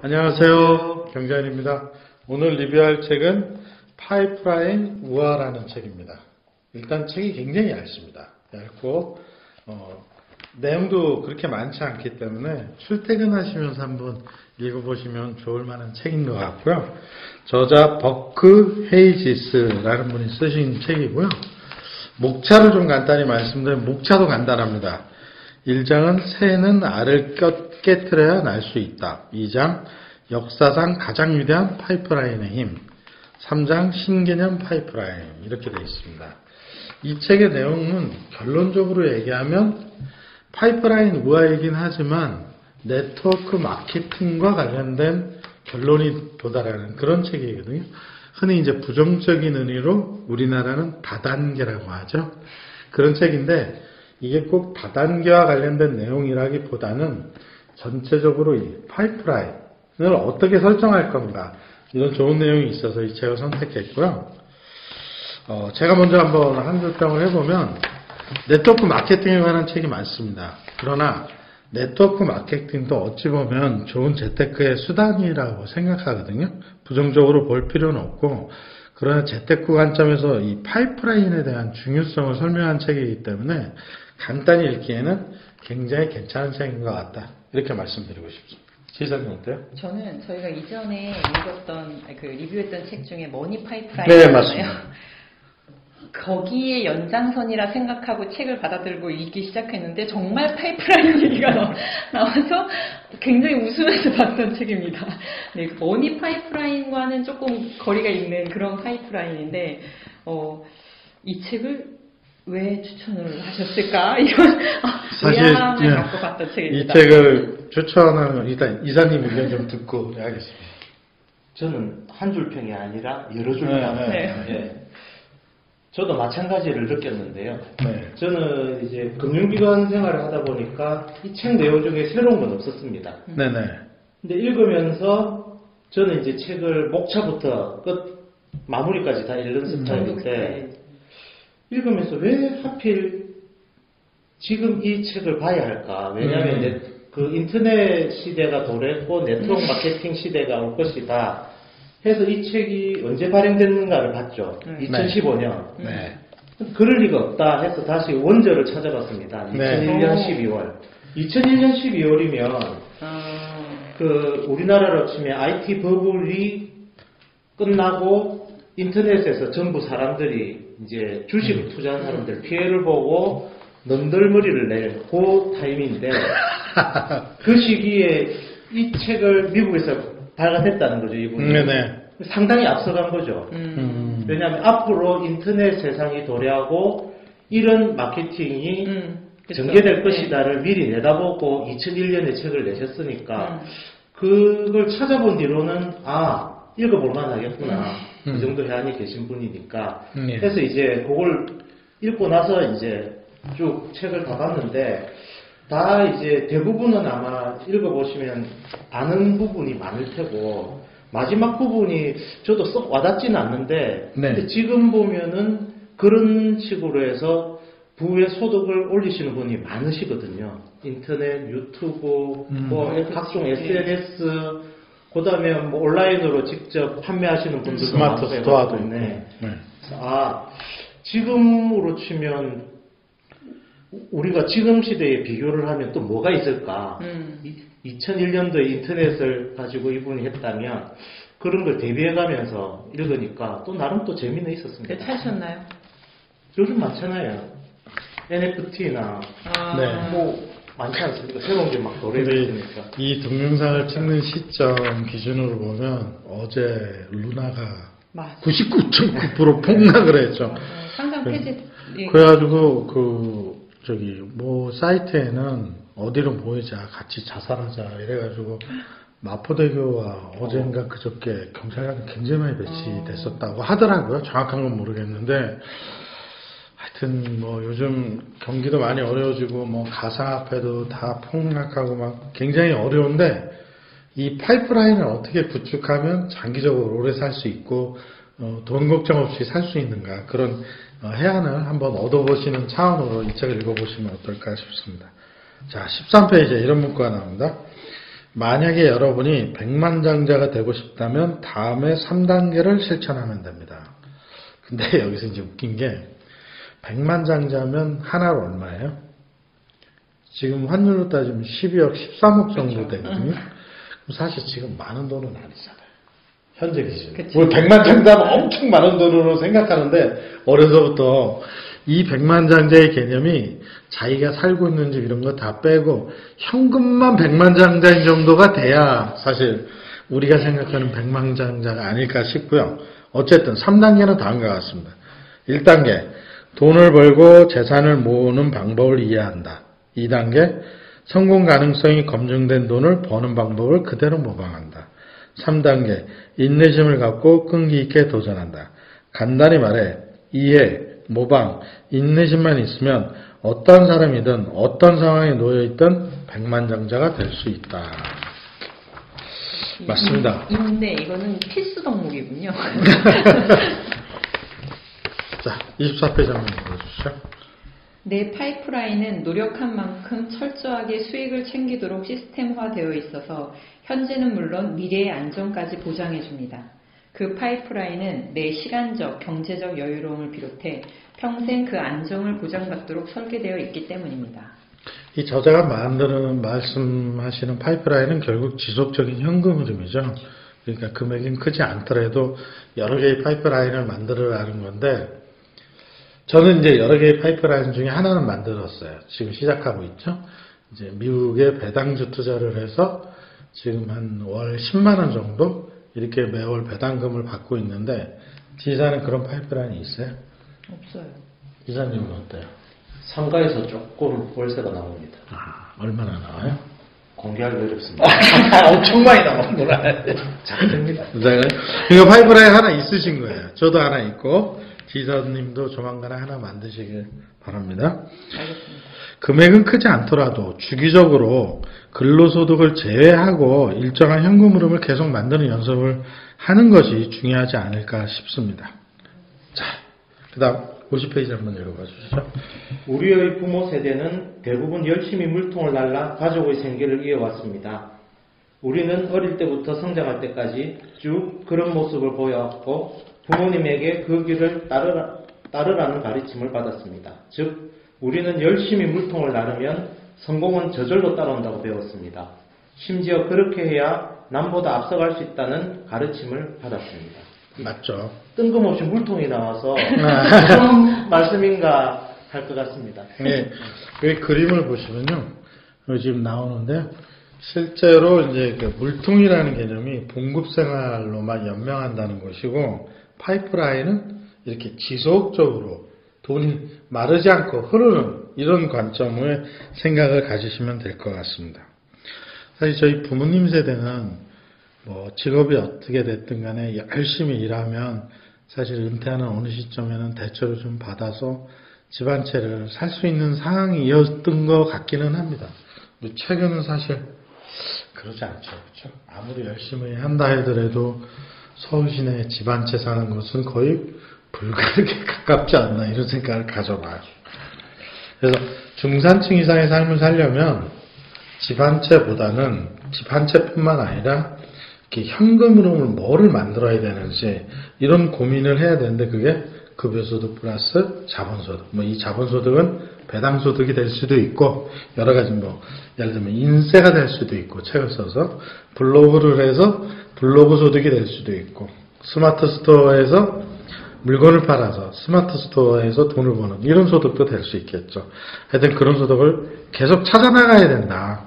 안녕하세요. 경자연입니다. 오늘 리뷰할 책은 파이프라인 우화라는 책입니다. 일단 책이 굉장히 얇습니다. 얇고 내용도 그렇게 많지 않기 때문에 출퇴근하시면서 한번 읽어보시면 좋을 만한 책인 것 같고요. 저자 버크 헤이지스라는 분이 쓰신 책이고요. 목차를 좀 간단히 말씀드리면 목차도 간단합니다. 1장은 새는 알을 깨트려야 날 수 있다. 2장 역사상 가장 위대한 파이프라인의 힘. 3장 신개념 파이프라인. 이렇게 되어 있습니다. 이 책의 내용은 결론적으로 얘기하면 파이프라인 우화이긴 하지만 네트워크 마케팅과 관련된 결론이 도달하는 그런 책이거든요. 흔히 이제 부정적인 의미로 우리나라는 다단계라고 하죠. 그런 책인데 이게 꼭 다단계와 관련된 내용이라기보다는 전체적으로 이 파이프라인을 어떻게 설정할 건가 이런 좋은 내용이 있어서 이 책을 선택했고요. 제가 먼저 한번 한 줄평을 해보면 네트워크 마케팅에 관한 책이 많습니다. 그러나 네트워크 마케팅도 어찌 보면 좋은 재테크의 수단이라고 생각하거든요. 부정적으로 볼 필요는 없고 그러나 재테크 관점에서 이 파이프라인에 대한 중요성을 설명한 책이기 때문에 간단히 읽기에는 굉장히 괜찮은 책인 것 같다. 이렇게 말씀드리고 싶습니다. 지사님 어때요? 저는 저희가 이전에 읽었던 리뷰했던 책 중에 머니 파이프라인 네, 맞습니다. 거기에 연장선이라 생각하고 책을 받아들고 읽기 시작했는데 정말 파이프라인 얘기가 나와서 굉장히 웃으면서 봤던 책입니다. 네, 머니 파이프라인과는 조금 거리가 있는 그런 파이프라인인데 이 책을 왜 추천을 하셨을까? 이런 의아함을 갖고 봤던 책입니다. 이 책을 추천하는 일단 이사님 의견 좀 듣고 하겠습니다. 저는 한 줄 평이 아니라 여러 줄 평. 네. 저도 마찬가지를 느꼈는데요. 네. 저는 이제 금융기관 생활을 하다 보니까 이 책 내용 중에 새로운 건 없었습니다. 네네. 근데 읽으면서 저는 이제 책을 목차부터 끝 마무리까지 다 읽는 스타일인데 읽으면서 왜 하필 지금 이 책을 봐야 할까? 왜냐하면 그 인터넷 시대가 도래했고 네트워크 마케팅 시대가 올 것이다. 해서 이 책이 언제 발행됐는가를 봤죠. 2015년. 네. 그럴 리가 없다 해서 다시 원저를 찾아봤습니다. 2001년 12월. 2001년 12월이면 그 우리나라로 치면 IT 버블이 끝나고 인터넷에서 전부 사람들이 이제 주식을 투자한 사람들 피해를 보고 넘덜머리를 낼 그 타임인데 그 시기에 이 책을 미국에서 발간했다는 거죠, 이분이. 네네. 상당히 앞서간 거죠. 왜냐하면 앞으로 인터넷 세상이 도래하고 이런 마케팅이 전개될 것이다를 미리 내다보고 2001년에 책을 내셨으니까 그걸 찾아본 뒤로는 읽어볼 만하겠구나. 그 정도 해안이 계신 분이니까. 그래서 이제 그걸 읽고 나서 이제 쭉 책을 다 봤는데 다 이제 대부분은 아마 읽어보시면 아는 부분이 많을 테고 마지막 부분이 저도 썩 와닿지는 않는데 근데 지금 보면은 그런 식으로 해서 부의 소득을 올리시는 분이 많으시거든요. 인터넷, 유튜브, 각종 SNS, 그 다음에 온라인으로 직접 판매하시는 분들도 스마트 스토어도 있네. 지금으로 치면 우리가 지금 시대에 비교를 하면 또 뭐가 있을까? 2001년도에 인터넷을 가지고 이분이 했다면 그런 걸 대비해가면서 읽으니까 또 나름 또 재미는 있었습니다. 찾으셨나요? 요즘 많잖아요. NFT나 많지 않습니까? 새로운 게 막 도래했으니까. 이 동영상을 찍는 시점 기준으로 보면 어제 루나가 99.9% 폭락을 했죠. 상장 폐지. 그래가지고 사이트에는 어디로 모이자 같이 자살하자 이래가지고 마포대교와 어젠가 그저께 경찰관이 굉장히 많이 배치됐었다고 하더라고요. 정확한 건 모르겠는데 하여튼 요즘 경기도 많이 어려워지고 가상화폐도 다 폭락하고 막 굉장히 어려운데 이 파이프라인을 어떻게 구축하면 장기적으로 오래 살 수 있고 돈 걱정 없이 살 수 있는가 그런 해안을 한번 얻어보시는 차원으로 이 책을 읽어보시면 어떨까 싶습니다. 자, 13페이지에 이런 문구가 나옵니다. 만약에 여러분이 백만장자가 되고 싶다면 다음에 3단계를 실천하면 됩니다. 근데 여기서 이제 웃긴 게 백만장자면 하나로 얼마예요? 지금 환율로 따지면 12억, 13억 정도 되거든요. 사실 지금 많은 돈은 아니잖아요. 현재 기준. 뭐 백만장자면 엄청 많은 돈으로 생각하는데 어려서부터 이 백만장자의 개념이 자기가 살고 있는 집 이런 거 다 빼고 현금만 백만장자인 정도가 돼야 사실 우리가 생각하는 백만장자가 아닐까 싶고요. 어쨌든 3단계는 다음과 같습니다. 1단계 돈을 벌고 재산을 모으는 방법을 이해한다. 2단계 성공 가능성이 검증된 돈을 버는 방법을 그대로 모방한다. 3단계 인내심을 갖고 끈기 있게 도전한다. 간단히 말해 이해, 모방, 인내심만 있으면 어떤 사람이든 어떤 상황에 놓여있든 백만장자가 될 수 있다. 맞습니다. 인내, 이거는 필수 덕목이군요. 자, 24페이지 한번 보여주시죠. 내 파이프라인은 노력한 만큼 철저하게 수익을 챙기도록 시스템화되어 있어서 현재는 물론 미래의 안정까지 보장해줍니다. 그 파이프라인은 내 시간적, 경제적 여유로움을 비롯해 평생 그 안정을 보장받도록 설계되어 있기 때문입니다. 이 저자가 말씀하시는 파이프라인은 결국 지속적인 현금 흐름이죠. 그러니까 금액이 크지 않더라도 여러 개의 파이프라인을 만들어라는 건데 저는 이제 여러 개의 파이프라인 중에 하나는 만들었어요. 지금 시작하고 있죠. 이제 미국에 배당주 투자를 해서 지금 한 월 10만 원 정도 이렇게 매월 배당금을 받고 있는데 지사는 그런 파이프라인이 있어요? 없어요. 이사님은 어때요? 상가에서 조금 월세가 나옵니다. 아, 얼마나 나와요? 공개하기 어렵습니다. 엄청 많이 나오는구나. 작습니다. 이거 파이프라인 하나 있으신 거예요. 저도 하나 있고 지사님도 조만간 하나 만드시길 바랍니다. 알겠습니다. 금액은 크지 않더라도 주기적으로 근로소득을 제외하고 일정한 현금 흐름을 계속 만드는 연습을 하는 것이 중요하지 않을까 싶습니다. 자, 그 다음 50페이지 한번 읽어봐 주시죠. 우리의 부모 세대는 대부분 열심히 물통을 날라 가족의 생계를 이어왔습니다. 우리는 어릴 때부터 성장할 때까지 쭉 그런 모습을 보여왔고 부모님에게 그 길을 따르라는 가르침을 받았습니다. 즉 우리는 열심히 물통을 나르면 성공은 저절로 따라온다고 배웠습니다. 심지어 그렇게 해야 남보다 앞서갈 수 있다는 가르침을 받았습니다. 맞죠. 뜬금없이 물통이 나와서 무슨 말씀인가 할 것 같습니다. 네, 여기 그림을 보시면요. 여기 지금 나오는데 실제로 이제 그 물통이라는 개념이 봉급 생활로만 연명한다는 것이고 파이프라인은 이렇게 지속적으로 돈이 마르지 않고 흐르는 이런 관점의 생각을 가지시면 될 것 같습니다. 사실 저희 부모님 세대는 뭐 직업이 어떻게 됐든 간에 열심히 일하면 사실 은퇴하는 어느 시점에는 대출을 좀 받아서 집 한 채를 살 수 있는 상황이었던 것 같기는 합니다. 최근은 사실 그러지 않죠. 그렇죠? 아무리 열심히 한다 하더라도 서울 시내에 집 한 채 사는 것은 거의 불가능에 가깝지 않나 이런 생각을 가져봐요. 그래서 중산층 이상의 삶을 살려면 집 한 채보다는 집 한 채뿐만 아니라 이렇게 현금 흐름을 뭐를 만들어야 되는지 이런 고민을 해야 되는데 그게 급여소득 플러스 자본소득. 뭐 이 자본소득은 배당소득이 될 수도 있고 여러 가지 뭐 예를 들면 인세가 될 수도 있고 책을 써서 블로그를 해서 블로그 소득이 될 수도 있고 스마트 스토어에서 물건을 팔아서 스마트 스토어에서 돈을 버는 이런 소득도 될 수 있겠죠. 하여튼 그런 소득을 계속 찾아나가야 된다.